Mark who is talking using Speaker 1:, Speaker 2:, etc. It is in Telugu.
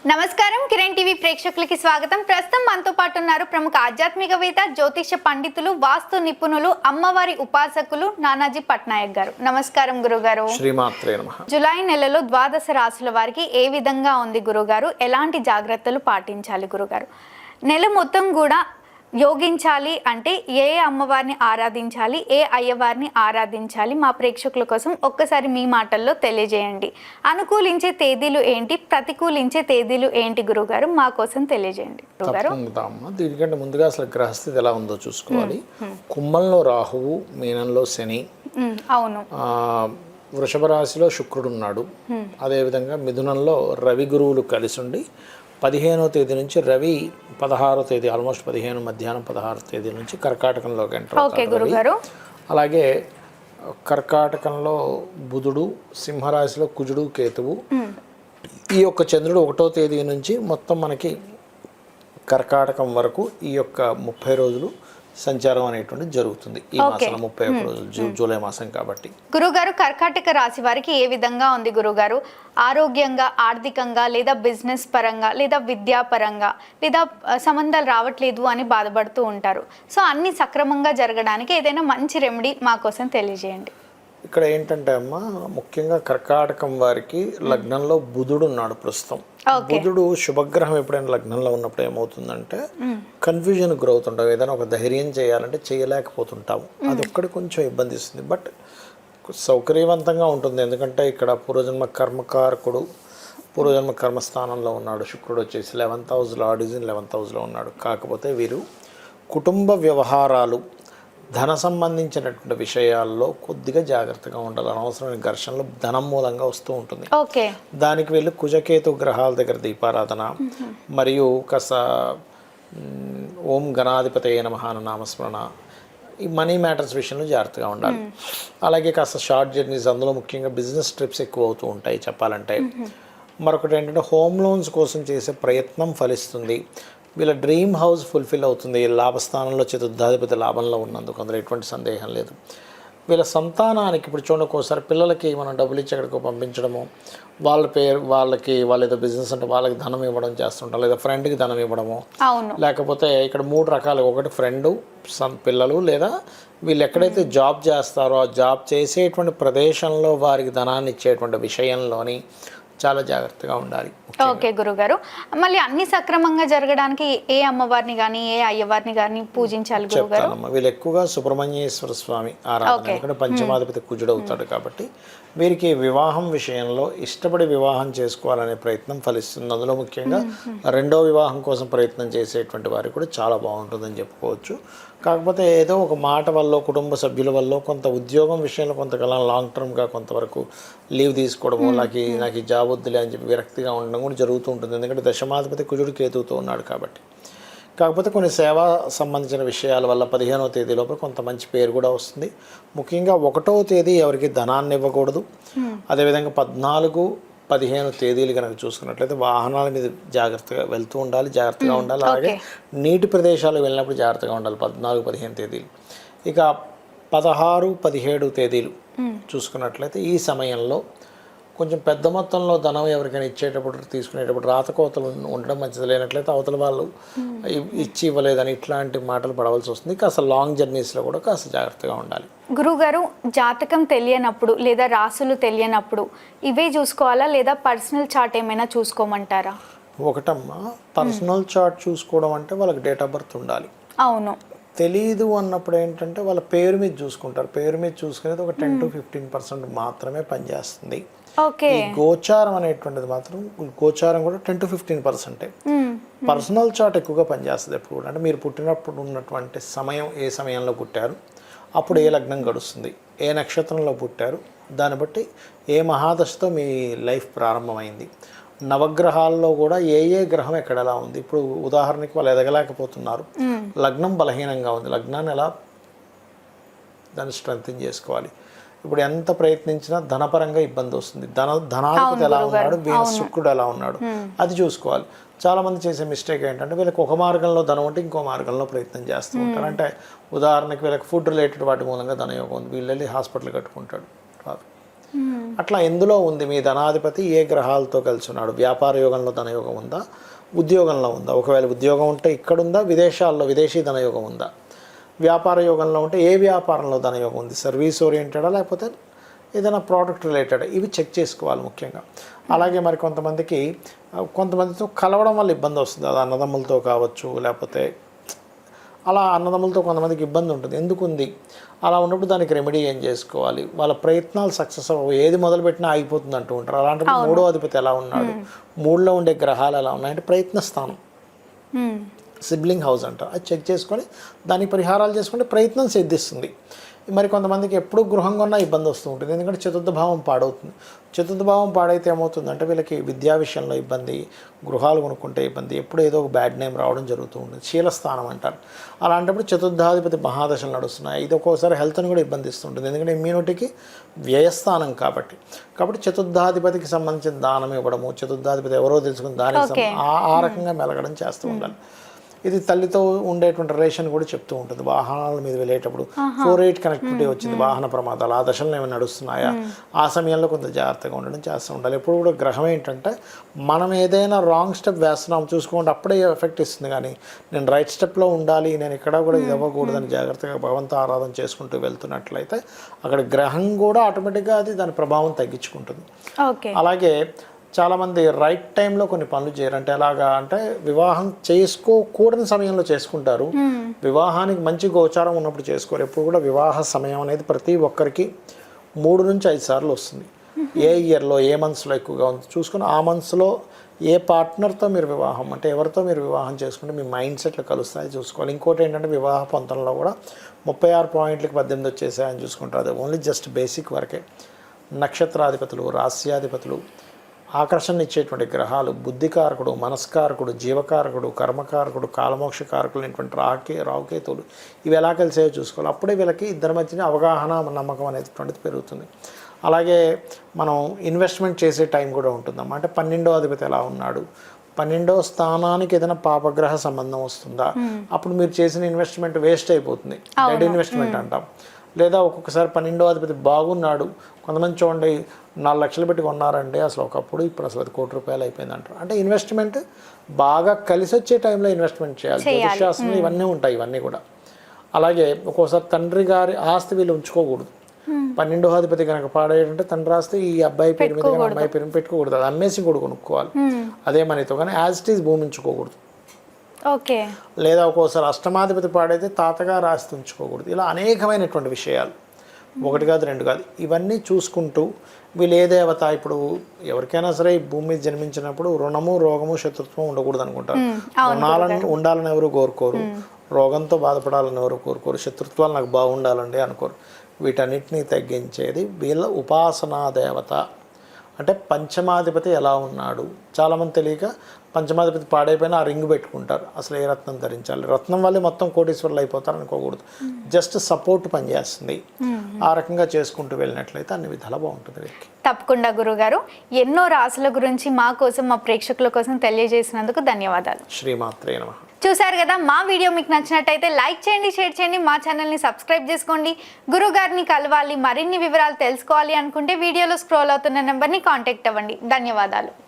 Speaker 1: నమస్కారం కిరణ్ టీవీ ప్రేక్షకులకి స్వాగతం. ప్రస్తుతం మనతో పాటు ఉన్నారు ప్రముఖ ఆధ్యాత్మికవేత్త, జ్యోతిష పండితులు, వాస్తు నిపుణులు, అమ్మవారి ఉపాసకులు నానాజీ పట్నాయక్ గారు. నమస్కారం గురుగారు.
Speaker 2: శ్రీమాత్రే నమః.
Speaker 1: జూలై నెలలో ద్వాదశ రాశుల వారికి ఏ విధంగా ఉంది గురుగారు? ఎలాంటి జాగ్రత్తలు పాటించాలి గురుగారు? నెల మొత్తం కూడా యోగించాలి అంటే ఏ అమ్మవారిని ఆరాధించాలి, ఏ అయ్యవారిని ఆరాధించాలి? మా ప్రేక్షకుల కోసం ఒక్కసారి మీ మాటల్లో తెలియజేయండి. అనుకూలించే తేదీలు ఏంటి, ప్రతికూలించే తేదీలు ఏంటి గురుగారు? మా కోసం తెలియజేయండి గురుగారు.
Speaker 2: దీనికంటే ముందుగా అసలు గ్రహస్థితి ఎలా ఉందో చూసుకోవాలి. కుంభంలో రాహువు, మీనంలో శని,
Speaker 1: అవును,
Speaker 2: వృషభ రాశిలో శుక్రుడు ఉన్నాడు. అదేవిధంగా మిథునంలో రవి గురువులు కలిసి ఉండి 15వ తేదీ నుంచి రవి 16వ తేదీ ఆల్మోస్ట్ 15 మధ్యాహ్నం 16వ తేదీ నుంచి కర్కాటకంలోకి ఎంటర్ అవుతారు. అలాగే కర్కాటకంలో బుధుడు, సింహరాశిలో కుజుడు, కేతువు. ఈ యొక్క చంద్రుడు 1వ తేదీ నుంచి మొత్తం మనకి కర్కాటకం వరకు ఈ యొక్క 30 రోజులు సంచారం అనేటువంటిది జరుగుతుంది. ఈ మాసం 31 రోజులు, జూలై మాసం కాబట్టి.
Speaker 1: గురుగారు, కర్కాటక రాశి వారికి ఏ విధంగా ఉంది గురుగారు? ఆరోగ్యంగా, ఆర్థికంగా, లేదా బిజినెస్ పరంగా, లేదా విద్యాపరంగా, లేదా సంబంధాలు రావట్లేదు అని బాధపడుతూ ఉంటారు. సో అన్ని సక్రమంగా జరగడానికి ఏదైనా మంచి రెమెడీ మా కోసం తెలియజేయండి.
Speaker 2: ఇక్కడ ఏంటంటే అమ్మ, ముఖ్యంగా కర్కాటకం వారికి లగ్నంలో బుధుడు ఉన్నాడు ప్రస్తుతం. బుధుడు శుభగ్రహం ఎప్పుడైనా లగ్నంలో ఉన్నప్పుడు ఏమవుతుందంటే కన్ఫ్యూజన్ గురవుతుంటాం. ఏదైనా ఒక ధైర్యం చేయాలంటే చేయలేకపోతుంటాము. అది ఒక్కటి కొంచెం ఇబ్బంది ఇస్తుంది. బట్ సౌకర్యవంతంగా ఉంటుంది. ఎందుకంటే ఇక్కడ పూర్వజన్మ కర్మకారకుడు పూర్వజన్మ కర్మస్థానంలో ఉన్నాడు. శుక్రుడు వచ్చేసి 11th house, lord is in 11th house ఉన్నాడు. కాకపోతే వీరు కుటుంబ వ్యవహారాలు, ధన సంబంధించినటువంటి విషయాల్లో కొద్దిగా జాగ్రత్తగా ఉండాలి. అనవసరమైన ఘర్షణలు ధనం మూలంగా వస్తూ ఉంటుంది. దానికి వెళ్ళి కుజకేతు గ్రహాల దగ్గర దీపారాధన, మరియు కాస్త ఓం గణాధిపతయ నమః నామస్మరణ, ఈ మనీ మ్యాటర్స్ విషయంలో జాగ్రత్తగా ఉండాలి. అలాగే కాస్త షార్ట్ జర్నీస్, అందులో ముఖ్యంగా బిజినెస్ ట్రిప్స్ ఎక్కువ అవుతూ ఉంటాయి చెప్పాలంటే. మరొకటి ఏంటంటే హోమ్ లోన్స్ కోసం చేసే ప్రయత్నం ఫలిస్తుంది. వీళ్ళ డ్రీమ్ హౌస్ ఫుల్ఫిల్ అవుతుంది. లాభస్థానంలో చతుర్థాధిపతి లాభంలో ఉన్నందుకు అందులో ఎటువంటి సందేహం లేదు. వీళ్ళ సంతానానికి ఇప్పుడు చూడండి, ఒక్కోసారి పిల్లలకి మనం డబ్బులు ఇచ్చి ఎక్కడికో పంపించడము, వాళ్ళకి వాళ్ళు ఏదో బిజినెస్ అంటే వాళ్ళకి ధనం ఇవ్వడం చేస్తుంటారు, లేదా ఫ్రెండ్కి ధనం ఇవ్వడము. లేకపోతే ఇక్కడ 3 రకాలు. ఒకటి ఫ్రెండ్, పిల్లలు, లేదా వీళ్ళు ఎక్కడైతే జాబ్ చేస్తారో ఆ జాబ్ చేసేటువంటి ప్రదేశంలో వారికి ధనాన్ని ఇచ్చేటువంటి విషయంలోని చాలా జాగ్రత్తగా ఉండాలి.
Speaker 1: ఓకే గురుగారు, మళ్ళీ అన్ని సక్రమంగా జరగడానికి ఏ అమ్మవారిని కానీ ఏ అయ్యవారిని కానీ పూజించాలి గురుగారు?
Speaker 2: వీళ్ళు ఎక్కువగా సుబ్రహ్మణ్యేశ్వర స్వామి ఆరాధన, ఎందుకంటే పంచమాధిపతి కుజుడు అవుతాడు కాబట్టి వీరికి వివాహం విషయంలో ఇష్టపడి వివాహం చేసుకోవాలనే ప్రయత్నం ఫలిస్తుంది. అందులో ముఖ్యంగా 2వ వివాహం కోసం ప్రయత్నం చేసేటువంటి వారికి కూడా చాలా బాగుంటుందని చెప్పుకోవచ్చు. కాకపోతే ఏదో ఒక మాట వల్ల, కుటుంబ సభ్యుల వల్ల, కొంత ఉద్యోగం విషయంలో కొంతకాలం లాంగ్ టర్మ్గా కొంతవరకు లీవ్ తీసుకోవడము, నాకు ఈ జాబ్ వద్దులే అని చెప్పి విరక్తిగా ఉండడం కూడా జరుగుతూ ఉంటుంది. ఎందుకంటే దశమాధిపతి కుజుడు కేతువుతో ఉన్నాడు కాబట్టి. కాకపోతే కొన్ని సేవా సంబంధించిన విషయాల వల్ల 15వ తేదీ లోపల కొంత మంచి పేరు కూడా వస్తుంది. ముఖ్యంగా 1వ తేదీ ఎవరికి ధనాన్ని ఇవ్వకూడదు. అదేవిధంగా 14, 15 తేదీలు కనుక చూసుకున్నట్లయితే వాహనాల మీద జాగ్రత్తగా వెళ్తూ ఉండాలి, జాగ్రత్తగా ఉండాలి. అలాగే నీటి ప్రదేశాలు వెళ్ళినప్పుడు జాగ్రత్తగా ఉండాలి 14, 15 తేదీలు. ఇక 16, 17 తేదీలు చూసుకున్నట్లయితే ఈ సమయంలో కొంచెం పెద్ద మొత్తంలో ధనం ఎవరికైనా ఇచ్చేటప్పుడు, తీసుకునేటప్పుడు రాతకోతలు ఉండడం మంచిది. లేనట్లయితే అవతల వాళ్ళు ఇచ్చి ఇవ్వలేదని ఇట్లాంటి మాటలు పడవలసి వస్తుంది. కాస్త లాంగ్ జర్నీస్లో కూడా కాస్త జాగ్రత్తగా ఉండాలి.
Speaker 1: గురుగారు, జాతకం తెలియనప్పుడు లేదా రాసులు తెలియనప్పుడు ఇవే చూసుకోవాలా, లేదా పర్సనల్ చార్ట్ ఏమైనా చూసుకోమంటారా?
Speaker 2: ఒకటమ్మా, పర్సనల్ చార్ట్ చూసుకోవడం అంటే వాళ్ళకి డేట్ ఆఫ్ బర్త్ ఉండాలి.
Speaker 1: అవును.
Speaker 2: తెలీదు అన్నప్పుడు ఏంటంటే వాళ్ళ పేరు మీద చూసుకుంటారు. పేరు మీద చూసుకునేది ఒక 10 to 15% మాత్రమే పనిచేస్తుంది. ఈ గోచారం అనేటువంటిది మాత్రం, గోచారం కూడా 10 to 15%. పర్సనల్ చార్ట్ ఎక్కువగా పనిచేస్తుంది ఎప్పుడు కూడా. అంటే మీరు పుట్టినప్పుడు ఉన్నటువంటి సమయం, ఏ సమయంలో పుట్టారు, అప్పుడు ఏ లగ్నం గడుస్తుంది, ఏ నక్షత్రంలో పుట్టారు, దాన్ని బట్టి ఏ మహాదశతో మీ లైఫ్ ప్రారంభమైంది, నవగ్రహాల్లో కూడా ఏ గ్రహం ఎక్కడ ఎలా ఉంది. ఇప్పుడు ఉదాహరణకి వాళ్ళు ఎదగలేకపోతున్నారు, లగ్నం బలహీనంగా ఉంది, లగ్నాన్ని ఎలా దాన్ని స్ట్రెంథెన్ చేసుకోవాలి. ఇప్పుడు ఎంత ప్రయత్నించినా ధనపరంగా ఇబ్బంది వస్తుంది. ధనాధిపతి ఎలా ఉన్నాడు, శుక్రుడు ఎలా ఉన్నాడు, అది చూసుకోవాలి. చాలామంది చేసే మిస్టేక్ ఏంటంటే వీళ్ళకి ఒక మార్గంలో ధనం ఉంటే ఇంకో మార్గంలో ప్రయత్నం చేస్తూ ఉంటారు. అంటే ఉదాహరణకి వీళ్ళకి ఫుడ్ రిలేటెడ్ వాటి మూలంగా ధనయోగం ఉంది, వీళ్ళు వెళ్ళి హాస్పిటల్ కట్టుకుంటాడు, రాదు. అట్లా ఎందులో ఉంది మీ ధనాధిపతి ఏ గ్రహాలతో కలిసి ఉన్నాడు, వ్యాపార యోగంలో ధనయోగం ఉందా, ఉద్యోగంలో ఉందా, ఒకవేళ ఉద్యోగం ఉంటే ఇక్కడుందా, విదేశాల్లో విదేశీ ధనయోగం ఉందా, వ్యాపార యోగంలో ఉంటే ఏ వ్యాపారంలో ధనయోగం ఉంది, సర్వీస్ ఓరియంటెడా లేకపోతే ఏదైనా ప్రోడక్ట్ రిలేటెడ్, ఇవి చెక్ చేసుకోవాలి ముఖ్యంగా. అలాగే మరి కొంతమందితో కలవడం వల్ల ఇబ్బంది వస్తుంది, అది అన్నదమ్ములతో కావచ్చు, లేకపోతే అలా అన్నదమ్ములతో కొంతమందికి ఇబ్బంది ఉంటుంది, ఎందుకు ఉంది అలా ఉన్నప్పుడు దానికి రెమెడీ ఏం చేసుకోవాలి, వాళ్ళ ప్రయత్నాలు సక్సెస్ అవ్వవు, ఏది మొదలుపెట్టినా ఆగిపోతుంది అంటూ ఉంటారు. అలాంటి మూడో అధిపతి ఎలా ఉన్నాడు, మూడులో ఉండే గ్రహాలు ఎలా ఉన్నాయంటే ప్రయత్న స్థానం, సిబ్లింగ్ హౌస్ అంటారు, అది చెక్ చేసుకొని దానికి పరిహారాలు చేసుకుంటే ప్రయత్నం సిద్ధిస్తుంది. మరి కొంతమందికి ఎప్పుడు గృహం కొన్నా ఇబ్బంది వస్తూ ఉంటుంది, ఎందుకంటే చతుర్థ భావం పాడవుతుంది. చతుర్థ భావం పాడైతే ఏమవుతుందంటే వీళ్ళకి విద్యా విషయంలో ఇబ్బంది, గృహాలు కొనుక్కుంటే ఇబ్బంది, ఎప్పుడు ఏదో ఒక బ్యాడ్ నేమ్ రావడం జరుగుతూ ఉంటుంది, శీలస్థానం అంటారు. అలాంటప్పుడు చతుర్థాధిపతి మహాదశలు నడుస్తున్నాయి, ఇది ఒక్కోసారి హెల్త్ని కూడా ఇబ్బందిస్తుంటుంది, ఎందుకంటే ఇమ్యూనిటీకి వ్యయస్థానం కాబట్టి చతుర్థాధిపతికి సంబంధించిన దానం ఇవ్వడము, చతుర్థాధిపతి ఎవరో తెలుసుకుని దానికి ఆ రకంగా మెలగడం చేస్తూ ఉండాలి. ఇది తల్లితో ఉండేటువంటి రిలేషన్ కూడా చెప్తూ ఉంటుంది. వాహనాల మీద వెళ్ళేటప్పుడు 4-8 కనెక్టివిటీ వచ్చింది, వాహన ప్రమాదాలు, ఆ దశలను ఏమైనా నడుస్తున్నాయా, ఆ సమయంలో కొంత జాగ్రత్తగా ఉండడం చేస్తూ ఉండాలి. ఎప్పుడు కూడా గ్రహం ఏంటంటే మనం ఏదైనా రాంగ్ స్టెప్ వేస్తున్నాం చూసుకోండి, అప్పుడే ఎఫెక్ట్ ఇస్తుంది. కానీ నేను రైట్ స్టెప్లో ఉండాలి, నేను ఎక్కడ కూడా ఇది అవ్వకూడదని జాగ్రత్తగా భగవంతు ఆరాధన చేసుకుంటూ వెళ్తున్నట్లయితే అక్కడ గ్రహం కూడా ఆటోమేటిక్గా అది దాని ప్రభావం తగ్గించుకుంటుంది. అలాగే చాలామంది రైట్ టైంలో కొన్ని పనులు చేయరు, అంటే ఎలాగా అంటే వివాహం చేసుకోకూడని సమయంలో చేసుకుంటారు, వివాహానికి మంచి గోచారం ఉన్నప్పుడు చేసుకోరు. ఎప్పుడు కూడా వివాహ సమయం అనేది ప్రతి ఒక్కరికి 3 నుంచి 5 సార్లు వస్తుంది. ఏ ఇయర్లో ఏ మంత్స్లో ఎక్కువగా ఉంది చూసుకొని ఆ మంత్స్లో ఏ పార్ట్నర్తో మీరు వివాహం, అంటే ఎవరితో మీరు వివాహం చేసుకుంటే మీ మైండ్ సెట్లు కలుస్తాయి చూసుకోవాలి. ఇంకోటి ఏంటంటే వివాహ పొంతనలో కూడా 36 పాయింట్లకి 18 వచ్చేసాయని చూసుకుంటారు, అది ఓన్లీ జస్ట్ బేసిక్ వరకే. నక్షత్రాధిపతులు, రాస్యాధిపతులు, ఆకర్షణ ఇచ్చేటువంటి గ్రహాలు, బుద్ధికారకుడు, మనస్కారకుడు, జీవకారకుడు, కర్మకారకుడు, కాలమోక్షకారకులు అయినటువంటి రావుకేతువులు, ఇవి ఎలా కలిసాయో చూసుకోవాలి. అప్పుడే వీళ్ళకి ఇద్దరి మధ్యన అవగాహన, నమ్మకం అనేటువంటిది పెరుగుతుంది. అలాగే మనం ఇన్వెస్ట్మెంట్ చేసే టైం కూడా ఉంటుందన్నమాట. అంటే 12వ అధిపతి ఎలా ఉన్నాడు, 12వ స్థానానికి ఏదైనా పాపగ్రహ సంబంధం వస్తుందా, అప్పుడు మీరు చేసిన ఇన్వెస్ట్మెంట్ వేస్ట్ అయిపోతుంది, డెడ్ ఇన్వెస్ట్మెంట్ అంటాం. లేదా ఒక్కొక్కసారి 12వ అధిపతి బాగున్నాడు, కొంతమంది చూడండి 4 లక్షలు పెట్టి కొన్నారంటే అసలు ఒకప్పుడు ఇప్పుడు అసలు అది ₹1,00,00,000 అయిపోయింది అంటారు. అంటే ఇన్వెస్ట్మెంట్ బాగా కలిసి వచ్చే టైంలో ఇన్వెస్ట్మెంట్ చేయాలి. జ్యోతిషాస్త్రంలో ఇవన్నీ ఉంటాయి, ఇవన్నీ కూడా. అలాగే ఒక్కోసారి తండ్రి గారి ఆస్తి వీళ్ళు ఉంచుకోకూడదు. 12వ అధిపతి కనుక పాడేటంటే తండ్రి ఆస్తి ఈ అబ్బాయి పేరు మీద కానీ అమ్మాయి పేరు పెట్టుకోకూడదు, అది అమ్మేసి కూడా కొనుక్కోవాలి అదే మనీతో, కానీ యాజ్ ఇట్ ఈజ్ భూమి ఉంచుకోకూడదు. లేదా ఒక్కోసారి అష్టమాధిపతి పాడైతే తాతగారు ఆస్తి ఉంచుకోకూడదు. ఇలా అనేకమైనటువంటి విషయాలు, 1 కాదు 2 కాదు, ఇవన్నీ చూసుకుంటూ వీళ్ళు ఏ దేవత, ఇప్పుడు ఎవరికైనా సరే ఈ భూమి మీద జన్మించినప్పుడు రుణము, రోగము, శత్రుత్వం ఉండకూడదు అనుకుంటారు. రుణాలను ఉండాలని ఎవరు కోరుకోరు, రోగంతో బాధపడాలని ఎవరు కోరుకోరు, శత్రుత్వాలు నాకు బాగుండాలండి అనుకోరు. వీటన్నిటినీ తగ్గించేది వీళ్ళ ఉపాసనా దేవత. అంటే పంచమాధిపతి ఎలా ఉన్నాడు, చాలామంది తెలియక పంచమాధిపతి పాడైపోయినా ఆ రింగ్ పెట్టుకుంటారు, అసలు ఏ రత్నం ధరించాలి, రత్నం వల్లే మొత్తం కోటీశ్వరులు అయిపోతారు అనుకోకూడదు, జస్ట్ సపోర్ట్ పనిచేస్తుంది. ఆ రకంగా చేసుకుంటూ వెళ్ళినట్లయితే అన్ని విధాలా బాగుంటుంది వీరికి.
Speaker 1: తప్పకుండా గురుగారు, ఎన్నో రాసుల గురించి మా కోసం, మా ప్రేక్షకుల కోసం తెలియజేసినందుకు ధన్యవాదాలు.
Speaker 2: శ్రీమాత్రే నమః.
Speaker 1: చూసారు కదా, మా వీడియో మీకు నచ్చినట్టయితే లైక్ చేయండి, షేర్ చేయండి, మా ఛానల్ని సబ్స్క్రైబ్ చేసుకోండి. గురుగారిని కలవాలి, మరిన్ని వివరాలు తెలుసుకోవాలి అనుకుంటే వీడియోలో స్క్రోల్ అవుతున్న నెంబర్ని కాంటాక్ట్ అవ్వండి. ధన్యవాదాలు.